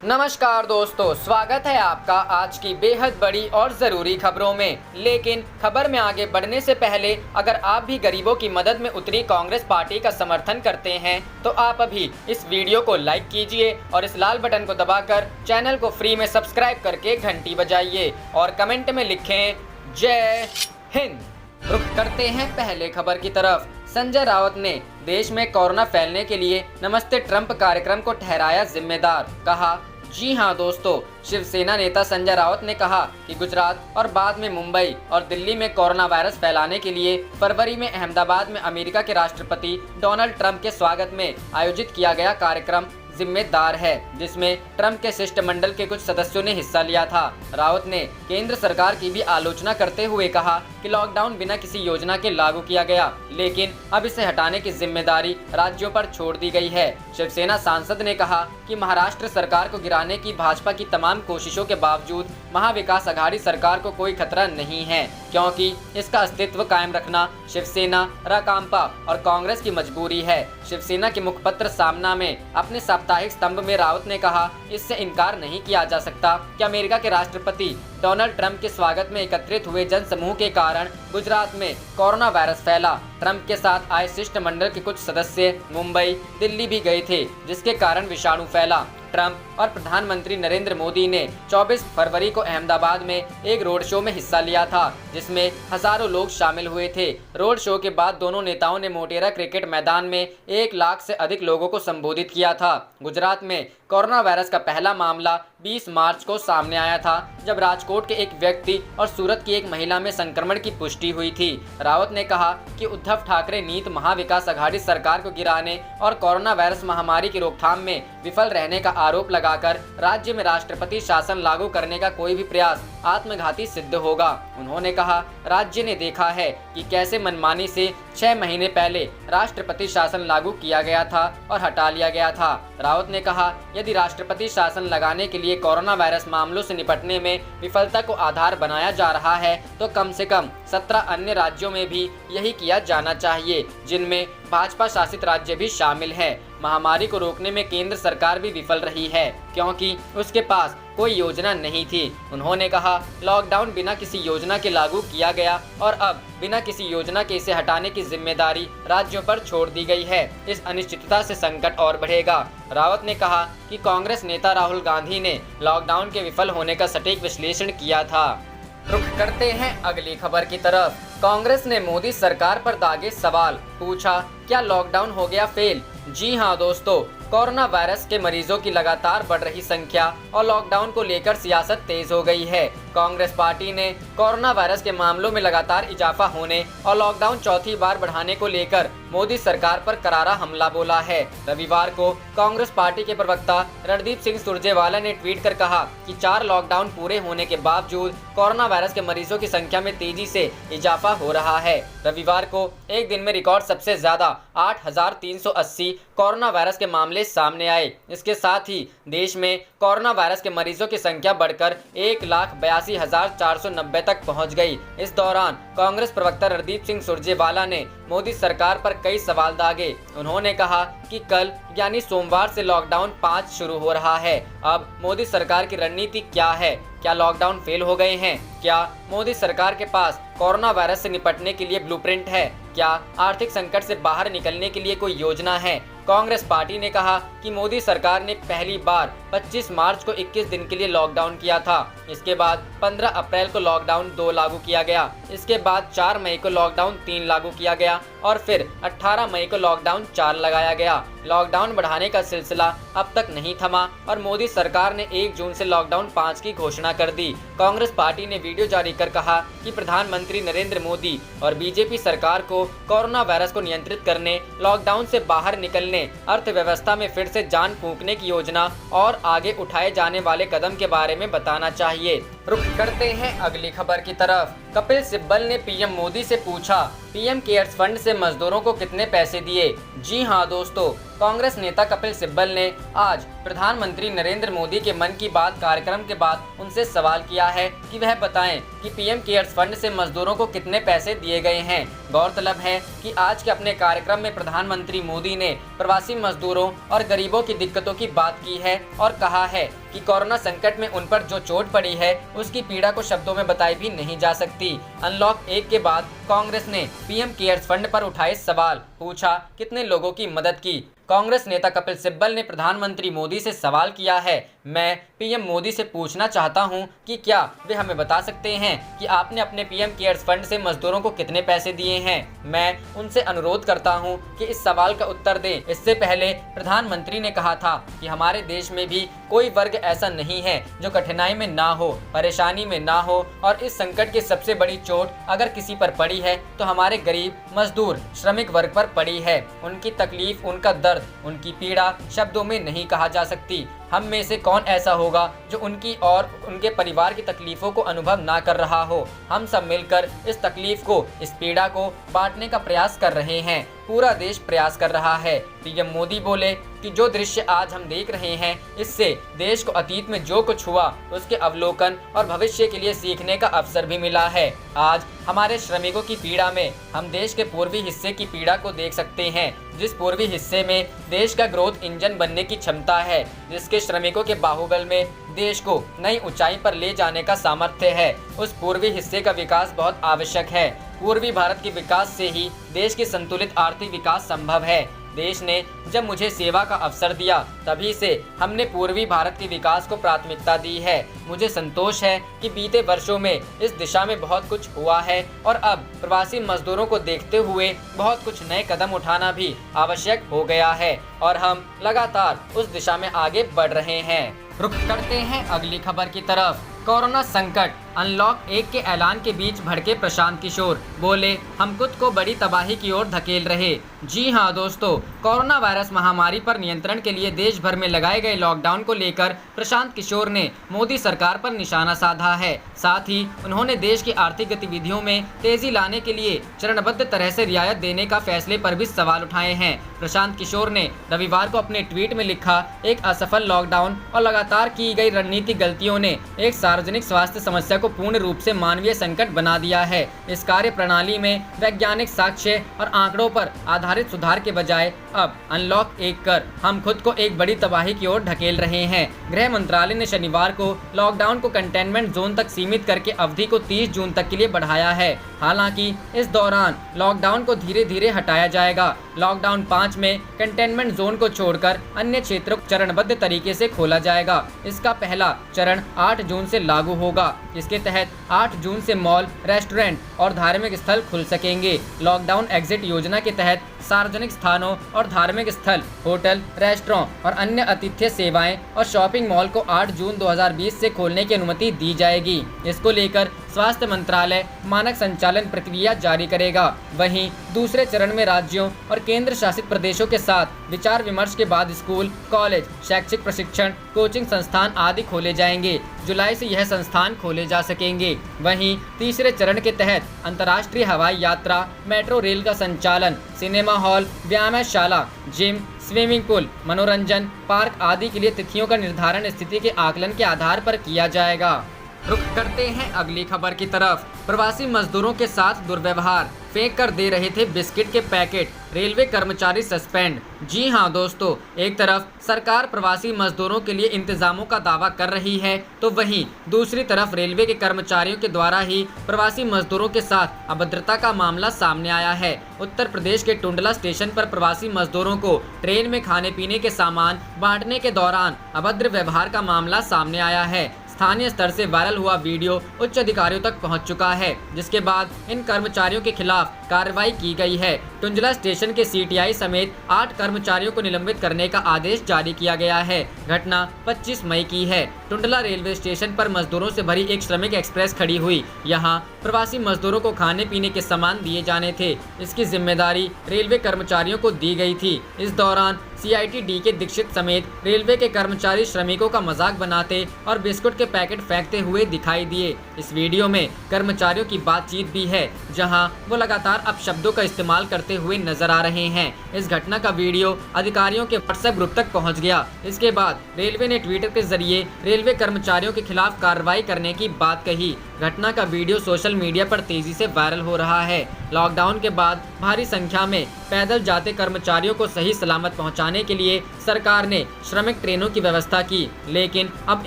नमस्कार दोस्तों, स्वागत है आपका आज की बेहद बड़ी और ज़रूरी खबरों में। लेकिन खबर में आगे बढ़ने से पहले अगर आप भी गरीबों की मदद में उतरी कांग्रेस पार्टी का समर्थन करते हैं तो आप अभी इस वीडियो को लाइक कीजिए और इस लाल बटन को दबाकर चैनल को फ्री में सब्सक्राइब करके घंटी बजाइए और कमेंट में लिखें जय हिंद। रुख करते हैं पहले खबर की तरफ। संजय राउत ने देश में कोरोना फैलने के लिए नमस्ते ट्रंप कार्यक्रम को ठहराया जिम्मेदार। कहा, जी हां दोस्तों, शिवसेना नेता संजय राउत ने कहा कि गुजरात और बाद में मुंबई और दिल्ली में कोरोना वायरस फैलाने के लिए फरवरी में अहमदाबाद में अमेरिका के राष्ट्रपति डोनाल्ड ट्रंप के स्वागत में आयोजित किया गया कार्यक्रम जिम्मेदार है, जिसमें ट्रंप के शिष्टमंडल के कुछ सदस्यों ने हिस्सा लिया था। राउत ने केंद्र सरकार की भी आलोचना करते हुए कहा कि लॉकडाउन बिना किसी योजना के लागू किया गया, लेकिन अब इसे हटाने की जिम्मेदारी राज्यों पर छोड़ दी गई है। शिवसेना सांसद ने कहा कि महाराष्ट्र सरकार को गिराने की भाजपा की तमाम कोशिशों के बावजूद महाविकास अघाड़ी सरकार को कोई खतरा नहीं है, क्योंकि इसका अस्तित्व कायम रखना शिवसेना, राकांपा और कांग्रेस की मजबूरी है। शिवसेना के मुखपत्र सामना में अपने साप्ताहिक स्तंभ में राउत ने कहा, इससे इनकार नहीं किया जा सकता कि अमेरिका के राष्ट्रपति डोनाल्ड ट्रंप के स्वागत में एकत्रित हुए जनसमूह के कारण गुजरात में कोरोना वायरस फैला। ट्रंप के साथ आए शिष्टमंडल के कुछ सदस्य मुंबई, दिल्ली भी गए थे, जिसके कारण विषाणु फैला। ट्रंप और प्रधानमंत्री नरेंद्र मोदी ने 24 फरवरी को अहमदाबाद में एक रोड शो में हिस्सा लिया था, जिसमें हजारों लोग शामिल हुए थे। रोड शो के बाद दोनों नेताओं ने मोटेरा क्रिकेट मैदान में 1 लाख से अधिक लोगों को संबोधित किया था। गुजरात में कोरोना वायरस का पहला मामला 20 मार्च को सामने आया था, जब राजकोट के एक व्यक्ति और सूरत की एक महिला में संक्रमण की पुष्टि हुई थी। रावत ने कहा कि उद्धव ठाकरे नीति महाविकास अघाड़ी सरकार को गिराने और कोरोना वायरस महामारी की रोकथाम में विफल रहने का आरोप लगाकर राज्य में राष्ट्रपति शासन लागू करने का कोई भी प्रयास आत्मघाती सिद्ध होगा। उन्होंने कहा, राज्य ने देखा है कि कैसे मनमानी से 6 महीने पहले राष्ट्रपति शासन लागू किया गया था और हटा लिया गया था। रावत ने कहा, यदि राष्ट्रपति शासन लगाने के लिए कोरोना वायरस मामलों से निपटने में विफलता को आधार बनाया जा रहा है तो कम से कम 17 अन्य राज्यों में भी यही किया जाना चाहिए, जिनमें भाजपा शासित राज्य भी शामिल है। महामारी को रोकने में केंद्र सरकार भी विफल रही है, क्योंकि उसके पास कोई योजना नहीं थी। उन्होंने कहा, लॉकडाउन बिना किसी योजना के लागू किया गया और अब बिना किसी योजना के इसे हटाने की जिम्मेदारी राज्यों पर छोड़ दी गई है। इस अनिश्चितता से संकट और बढ़ेगा। रावत ने कहा कि कांग्रेस नेता राहुल गांधी ने लॉकडाउन के विफल होने का सटीक विश्लेषण किया था। रुख करते हैं अगली खबर की तरफ। कांग्रेस ने मोदी सरकार पर दागे सवाल, पूछा, क्या लॉकडाउन हो गया फेल? जी हां दोस्तों, कोरोना वायरस के मरीजों की लगातार बढ़ रही संख्या और लॉकडाउन को लेकर सियासत तेज हो गई है। कांग्रेस पार्टी ने कोरोना वायरस के मामलों में लगातार इजाफा होने और लॉकडाउन चौथी बार बढ़ाने को लेकर मोदी सरकार पर करारा हमला बोला है। रविवार को कांग्रेस पार्टी के प्रवक्ता रणदीप सिंह सुरजेवाला ने ट्वीट कर कहा कि 4 लॉकडाउन पूरे होने के बावजूद कोरोना वायरस के मरीजों की संख्या में तेजी से इजाफा हो रहा है। रविवार को एक दिन में रिकॉर्ड सबसे ज्यादा 8,380 कोरोना वायरस के मामले सामने आए। इसके साथ ही देश में कोरोना वायरस के मरीजों की संख्या बढ़कर 1,82,490 तक पहुंच गई। इस दौरान कांग्रेस प्रवक्ता रणदीप सिंह सुरजेवाला ने मोदी सरकार पर कई सवाल दागे। उन्होंने कहा कि कल यानी सोमवार से लॉकडाउन 5 शुरू हो रहा है। अब मोदी सरकार की रणनीति क्या है? क्या लॉकडाउन फेल हो गए हैं? क्या मोदी सरकार के पास कोरोना वायरस से निपटने के लिए ब्लूप्रिंट है? क्या आर्थिक संकट से बाहर निकलने के लिए कोई योजना है? कांग्रेस पार्टी ने कहा कि मोदी सरकार ने पहली बार 25 मार्च को 21 दिन के लिए लॉकडाउन किया था। इसके बाद 15 अप्रैल को लॉकडाउन 2 लागू किया गया। इसके बाद 4 मई को लॉकडाउन 3 लागू किया गया और फिर 18 मई को लॉकडाउन 4 लगाया गया। लॉकडाउन बढ़ाने का सिलसिला अब तक नहीं थमा और मोदी सरकार ने 1 जून से लॉकडाउन 5 की घोषणा कर दी। कांग्रेस पार्टी ने वीडियो जारी कर कहा कि प्रधानमंत्री नरेंद्र मोदी और बीजेपी सरकार को कोरोना वायरस को नियंत्रित करने, लॉकडाउन से बाहर निकलने, अर्थव्यवस्था में फिर से जान फूंकने की योजना और आगे उठाए जाने वाले कदम के बारे में बताना चाहिए। रुख करते हैं अगली खबर की तरफ। कपिल सिब्बल ने पीएम मोदी से पूछा, पीएम केयर्स फंड से मजदूरों को कितने पैसे दिए? जी हां दोस्तों, कांग्रेस नेता कपिल सिब्बल ने आज प्रधानमंत्री नरेंद्र मोदी के मन की बात कार्यक्रम के बाद उनसे सवाल किया है कि वह बताएं कि पीएम केयर्स फंड से मजदूरों को कितने पैसे दिए गए हैं। गौरतलब है कि आज के अपने कार्यक्रम में प्रधानमंत्री मोदी ने प्रवासी मजदूरों और गरीबों की दिक्कतों की बात की है और कहा है कि कोरोना संकट में उन पर जो चोट पड़ी है उसकी पीड़ा को शब्दों में बताई भी नहीं जा सकती। अनलॉक 1 के बाद कांग्रेस ने पीएम केयर्स फंड पर उठाए सवाल, पूछा कितने लोगों की मदद की। कांग्रेस नेता कपिल सिब्बल ने प्रधानमंत्री मोदी से सवाल किया है, मैं पीएम मोदी से पूछना चाहता हूं कि क्या वे हमें बता सकते हैं कि आपने अपने पीएम केयर्स फंड से मजदूरों को कितने पैसे दिए हैं। मैं उनसे अनुरोध करता हूं कि इस सवाल का उत्तर दें। इससे पहले प्रधानमंत्री ने कहा था कि हमारे देश में भी कोई वर्ग ऐसा नहीं है जो कठिनाई में ना हो, परेशानी में ना हो, और इस संकट की सबसे बड़ी चोट अगर किसी पर पड़ी है तो हमारे गरीब, मजदूर, श्रमिक वर्ग पर पड़ी है। उनकी तकलीफ, उनका दर्द, उनकी पीड़ा शब्दों में नहीं कहा जा सकती। हम में से कौन ऐसा होगा जो उनकी और उनके परिवार की तकलीफों को अनुभव ना कर रहा हो। हम सब मिलकर इस तकलीफ को, इस पीड़ा को बांटने का प्रयास कर रहे हैं। पूरा देश प्रयास कर रहा है। पीएम मोदी बोले कि जो दृश्य आज हम देख रहे हैं इससे देश को अतीत में जो कुछ हुआ उसके अवलोकन और भविष्य के लिए सीखने का अवसर भी मिला है। आज हमारे श्रमिकों की पीड़ा में हम देश के पूर्वी हिस्से की पीड़ा को देख सकते हैं, जिस पूर्वी हिस्से में देश का ग्रोथ इंजन बनने की क्षमता है, जिसके श्रमिकों के बाहुबल में देश को नई ऊंचाई पर ले जाने का सामर्थ्य है। उस पूर्वी हिस्से का विकास बहुत आवश्यक है। पूर्वी भारत के विकास से ही देश की संतुलित आर्थिक विकास संभव है। देश ने जब मुझे सेवा का अवसर दिया तभी से हमने पूर्वी भारत के विकास को प्राथमिकता दी है। मुझे संतोष है कि बीते वर्षों में इस दिशा में बहुत कुछ हुआ है और अब प्रवासी मजदूरों को देखते हुए बहुत कुछ नए कदम उठाना भी आवश्यक हो गया है और हम लगातार उस दिशा में आगे बढ़ रहे हैं। रुख करते हैं अगली खबर की तरफ। कोरोना संकट, अनलॉक 1 के ऐलान के बीच भड़के प्रशांत किशोर, बोले हम खुद को बड़ी तबाही की ओर धकेल रहे। जी हां दोस्तों, कोरोना वायरस महामारी पर नियंत्रण के लिए देश भर में लगाए गए लॉकडाउन को लेकर प्रशांत किशोर ने मोदी सरकार पर निशाना साधा है। साथ ही उन्होंने देश की आर्थिक गतिविधियों में तेजी लाने के लिए चरणबद्ध तरह से रियायत देने का फैसले पर भी सवाल उठाए हैं। प्रशांत किशोर ने रविवार को अपने ट्वीट में लिखा, एक असफल लॉकडाउन और लगातार की गई रणनीतिक गलतियों ने एक सार्वजनिक स्वास्थ्य समस्या को पूर्ण रूप से मानवीय संकट बना दिया है। इस कार्य प्रणाली में वैज्ञानिक साक्ष्य और आंकड़ों पर आधारित सुधार के बजाय अब अनलॉक 1 कर हम खुद को एक बड़ी तबाही की ओर ढकेल रहे हैं। गृह मंत्रालय ने शनिवार को लॉकडाउन को कंटेनमेंट जोन तक सीमित करके अवधि को 30 जून तक के लिए बढ़ाया है। हालांकि इस दौरान लॉकडाउन को धीरे धीरे हटाया जाएगा। लॉकडाउन 5 में कंटेनमेंट जोन को छोड़कर अन्य क्षेत्रों को चरणबद्ध तरीके से खोला जाएगा। इसका पहला चरण 8 जून से लागू होगा। इसके तहत 8 जून से मॉल, रेस्टोरेंट और धार्मिक स्थल खुल सकेंगे। लॉकडाउन एग्जिट योजना के तहत सार्वजनिक स्थानों और धार्मिक स्थल, होटल, रेस्टोरेंट और अन्य आतिथ्य सेवाएं और शॉपिंग मॉल को 8 जून 2020 से खोलने की अनुमति दी जाएगी। इसको लेकर स्वास्थ्य मंत्रालय मानक संचालन प्रक्रिया जारी करेगा। वहीं दूसरे चरण में राज्यों और केंद्र शासित प्रदेशों के साथ विचार विमर्श के बाद स्कूल, कॉलेज, शैक्षिक प्रशिक्षण, कोचिंग संस्थान आदि खोले जाएंगे। जुलाई से यह संस्थान खोले जा सकेंगे। वहीं तीसरे चरण के तहत अंतर्राष्ट्रीय हवाई यात्रा, मेट्रो रेल का संचालन, सिनेमा हॉल, व्यायामशाला, जिम, स्विमिंग पूल, मनोरंजन पार्क आदि के लिए तिथियों का निर्धारण स्थिति के आकलन के आधार पर किया जाएगा। रुख करते हैं अगली खबर की तरफ। प्रवासी मजदूरों के साथ दुर्व्यवहार, फेंक कर दे रहे थे बिस्किट के पैकेट, रेलवे कर्मचारी सस्पेंड। जी हां दोस्तों, एक तरफ सरकार प्रवासी मजदूरों के लिए इंतजामों का दावा कर रही है तो वहीं दूसरी तरफ रेलवे के कर्मचारियों के द्वारा ही प्रवासी मजदूरों के साथ अभद्रता का मामला सामने आया है। उत्तर प्रदेश के टुंडला स्टेशन पर प्रवासी मजदूरों को ट्रेन में खाने पीने के सामान बांटने के दौरान अभद्र व्यवहार का मामला सामने आया है। स्थानीय स्तर से वायरल हुआ वीडियो उच्च अधिकारियों तक पहुंच चुका है, जिसके बाद इन कर्मचारियों के खिलाफ कार्रवाई की गई है। टुंजला स्टेशन के सीटीआई समेत 8 कर्मचारियों को निलंबित करने का आदेश जारी किया गया है। घटना 25 मई की है। टुंडला रेलवे स्टेशन पर मजदूरों से भरी एक श्रमिक एक्सप्रेस खड़ी हुई। यहां प्रवासी मजदूरों को खाने पीने के सामान दिए जाने थे। इसकी जिम्मेदारी रेलवे कर्मचारियों को दी गई थी। इस दौरान CITD के दीक्षित समेत रेलवे के कर्मचारी श्रमिकों का मजाक बनाते और बिस्कुट के पैकेट फेंकते हुए दिखाई दिए। इस वीडियो में कर्मचारियों की बातचीत भी है, जहां वो लगातार अपशब्दों का इस्तेमाल करते हुए नजर आ रहे हैं। इस घटना का वीडियो अधिकारियों के WhatsApp ग्रुप तक पहुंच गया। इसके बाद रेलवे ने ट्विटर के जरिए रेलवे कर्मचारियों के खिलाफ कार्रवाई करने की बात कही। घटना का वीडियो सोशल मीडिया पर तेजी से वायरल हो रहा है। लॉकडाउन के बाद भारी संख्या में पैदल जाते कर्मचारियों को सही सलामत पहुंचाने के लिए सरकार ने श्रमिक ट्रेनों की व्यवस्था की, लेकिन अब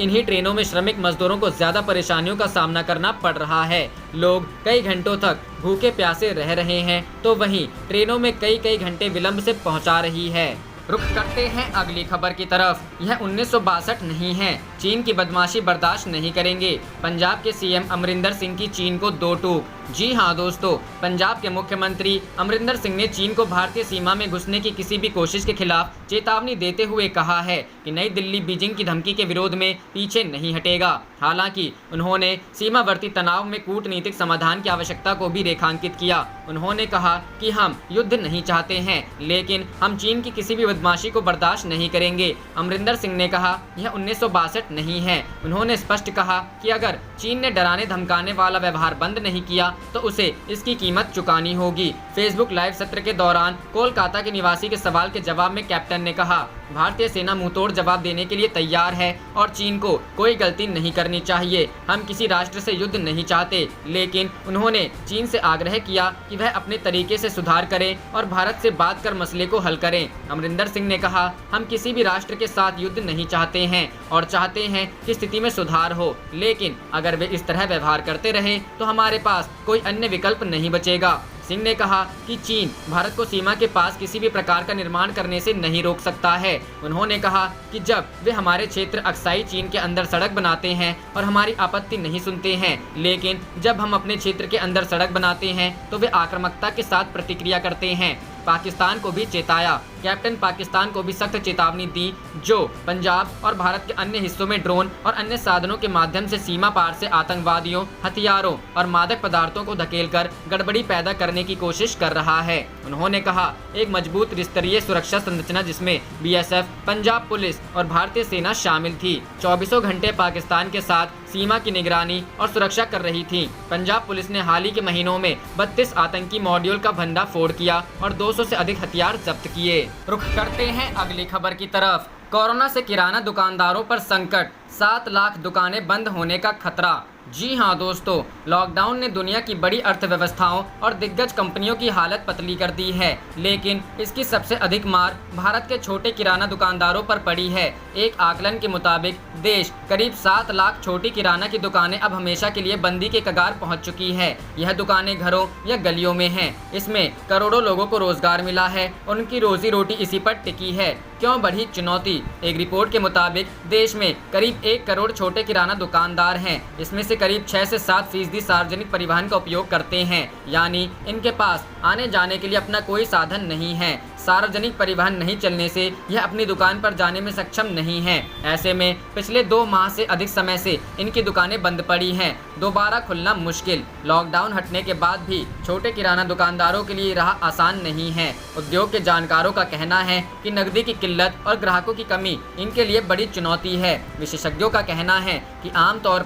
इन्हीं ट्रेनों में श्रमिक मजदूरों को ज्यादा परेशानियों का सामना करना पड़ रहा है। लोग कई घंटों तक भूखे प्यासे रह रहे हैं, तो वहीं ट्रेनों में कई घंटे विलंब से पहुंचा रही है। रुख करते हैं अगली खबर की तरफ। यह 1962 नहीं है, चीन की बदमाशी बर्दाश्त नहीं करेंगे। पंजाब के सीएम अमरिंदर सिंह की चीन को दो टूक। जी हां दोस्तों, पंजाब के मुख्यमंत्री अमरिंदर सिंह ने चीन को भारतीय सीमा में घुसने की किसी भी कोशिश के खिलाफ चेतावनी देते हुए कहा है कि नई दिल्ली बीजिंग की धमकी के विरोध में पीछे नहीं हटेगा। हालांकि उन्होंने सीमावर्ती तनाव में कूटनीतिक समाधान की आवश्यकता को भी रेखांकित किया। उन्होंने कहा कि हम युद्ध नहीं चाहते हैं, लेकिन हम चीन की किसी भी बदमाशी को बर्दाश्त नहीं करेंगे। अमरिंदर सिंह ने कहा यह 1962 नहीं है। उन्होंने स्पष्ट कहा कि अगर चीन ने डराने धमकाने वाला व्यवहार बंद नहीं किया तो उसे इसकी कीमत चुकानी होगी। फेसबुक लाइव सत्र के दौरान कोलकाता के निवासी के सवाल के जवाब में कैप्टन ने कहा भारतीय सेना मुंहतोड़ जवाब देने के लिए तैयार है और चीन को कोई गलती नहीं करनी चाहिए। हम किसी राष्ट्र से युद्ध नहीं चाहते, लेकिन उन्होंने चीन से आग्रह किया कि वह अपने तरीके से सुधार करे और भारत से बात कर मसले को हल करें। अमरिंदर सिंह ने कहा हम किसी भी राष्ट्र के साथ युद्ध नहीं चाहते हैं और चाहते हैं कि स्थिति में सुधार हो, लेकिन अगर वे इस तरह व्यवहार करते रहे तो हमारे पास कोई अन्य विकल्प नहीं बचेगा। सिंह ने कहा कि चीन भारत को सीमा के पास किसी भी प्रकार का निर्माण करने से नहीं रोक सकता है। उन्होंने कहा कि जब वे हमारे क्षेत्र अक्साई चीन के अंदर सड़क बनाते हैं और हमारी आपत्ति नहीं सुनते हैं, लेकिन जब हम अपने क्षेत्र के अंदर सड़क बनाते हैं तो वे आक्रामकता के साथ प्रतिक्रिया करते हैं। पाकिस्तान को भी चेताया। कैप्टन पाकिस्तान को भी सख्त चेतावनी दी जो पंजाब और भारत के अन्य हिस्सों में ड्रोन और अन्य साधनों के माध्यम से सीमा पार से आतंकवादियों, हथियारों और मादक पदार्थों को धकेलकर गड़बड़ी पैदा करने की कोशिश कर रहा है। उन्होंने कहा एक मजबूत त्रिस्तरीय सुरक्षा संरचना जिसमें बीएसएफ, पंजाब पुलिस और भारतीय सेना शामिल थी 24 घंटे पाकिस्तान के साथ सीमा की निगरानी और सुरक्षा कर रही थी। पंजाब पुलिस ने हाल ही के महीनों में 32 आतंकी मॉड्यूल का भंडाफोड़ किया और 200 से अधिक हथियार जब्त किए। रुख करते हैं अगली खबर की तरफ। कोरोना से किराना दुकानदारों पर संकट, 7 लाख दुकानें बंद होने का खतरा। जी हां दोस्तों, लॉकडाउन ने दुनिया की बड़ी अर्थव्यवस्थाओं और दिग्गज कंपनियों की हालत पतली कर दी है, लेकिन इसकी सबसे अधिक मार भारत के छोटे किराना दुकानदारों पर पड़ी है। एक आकलन के मुताबिक देश करीब 7 लाख छोटी किराना की दुकानें अब हमेशा के लिए बंदी के कगार पहुंच चुकी है। यह दुकानें घरों या गलियों में हैं। इसमें करोड़ों लोगों को रोजगार मिला है, उनकी रोजी रोटी इसी पर टिकी है। क्यों बढ़ी चुनौती? एक रिपोर्ट के मुताबिक देश में करीब 1 करोड़ छोटे किराना दुकानदार हैं। इसमें से करीब 6 से 7% सार्वजनिक परिवहन का उपयोग करते हैं, यानी इनके पास आने जाने के लिए अपना कोई साधन नहीं है। सार्वजनिक परिवहन नहीं चलने से यह अपनी दुकान पर जाने में सक्षम नहीं है। ऐसे में पिछले 2 माह से अधिक समय से इनकी दुकानें बंद पड़ी हैं। दोबारा खुलना मुश्किल। लॉकडाउन हटने के बाद भी छोटे किराना दुकानदारों के लिए राह आसान नहीं है। उद्योग के जानकारों का कहना है कि नकदी की किल्लत और ग्राहकों की कमी इनके लिए बड़ी चुनौती है। विशेषज्ञों का कहना है कि आमतौर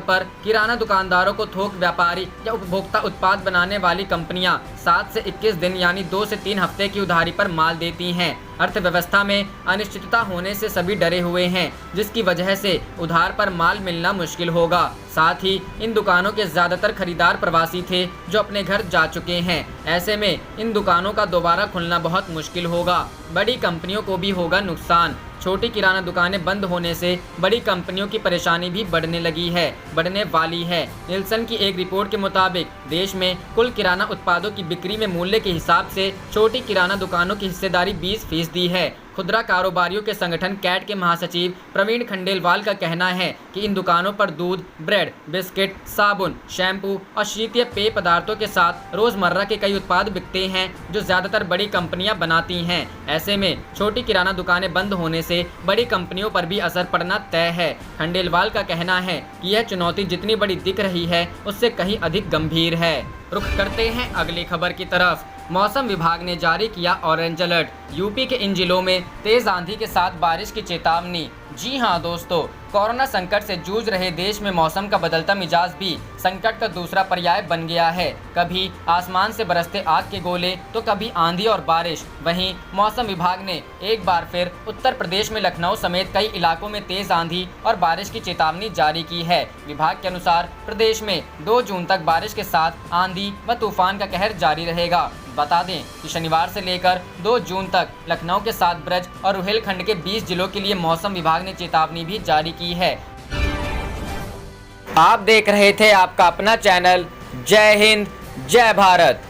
पर किराना दुकानदारों को थोक व्यापारी या उपभोक्ता उत्पाद बनाने वाली कंपनियां 7 से 21 दिन यानी 2 से 3 हफ्ते की उधारी पर माल देती हैं। अर्थव्यवस्था में अनिश्चितता होने से सभी डरे हुए हैं, जिसकी वजह से उधार पर माल मिलना मुश्किल होगा। साथ ही इन दुकानों के ज्यादातर खरीदार प्रवासी थे जो अपने घर जा चुके हैं। ऐसे में इन दुकानों का दोबारा खुलना बहुत मुश्किल होगा। बड़ी कंपनियों को भी होगा नुकसान। छोटी किराना दुकानें बंद होने से बड़ी कंपनियों की परेशानी भी बढ़ने वाली है। निल्सन की एक रिपोर्ट के मुताबिक देश में कुल किराना उत्पादों की बिक्री में मूल्य के हिसाब से छोटी किराना दुकानों की हिस्सेदारी 20% है। खुदरा कारोबारियों के संगठन कैट के महासचिव प्रवीण खंडेलवाल का कहना है कि इन दुकानों पर दूध, ब्रेड, बिस्किट, साबुन, शैम्पू और शीतल पेय पदार्थों के साथ रोजमर्रा के कई उत्पाद बिकते हैं जो ज्यादातर बड़ी कंपनियां बनाती हैं। ऐसे में छोटी किराना दुकानें बंद होने से बड़ी कंपनियों पर भी असर पड़ना तय है। खंडेलवाल का कहना है कि यह चुनौती जितनी बड़ी दिख रही है उससे कहीं अधिक गंभीर है। रुख करते हैं अगली खबर की तरफ। मौसम विभाग ने जारी किया ऑरेंज अलर्ट। यूपी के इन जिलों में तेज आंधी के साथ बारिश की चेतावनी। जी हां दोस्तों, कोरोना संकट से जूझ रहे देश में मौसम का बदलता मिजाज भी संकट का दूसरा पर्याय बन गया है। कभी आसमान से बरसते आग के गोले तो कभी आंधी और बारिश। वहीं मौसम विभाग ने एक बार फिर उत्तर प्रदेश में लखनऊ समेत कई इलाकों में तेज आंधी और बारिश की चेतावनी जारी की है। विभाग के अनुसार प्रदेश में 2 जून तक बारिश के साथ आंधी व तूफान का कहर जारी रहेगा। बता दें कि शनिवार से लेकर 2 जून तक लखनऊ के 7 ब्रज और रुहेलखंड के 20 जिलों के लिए मौसम विभाग ने चेतावनी भी जारी की है। आप देख रहे थे आपका अपना चैनल जय हिंद जय भारत।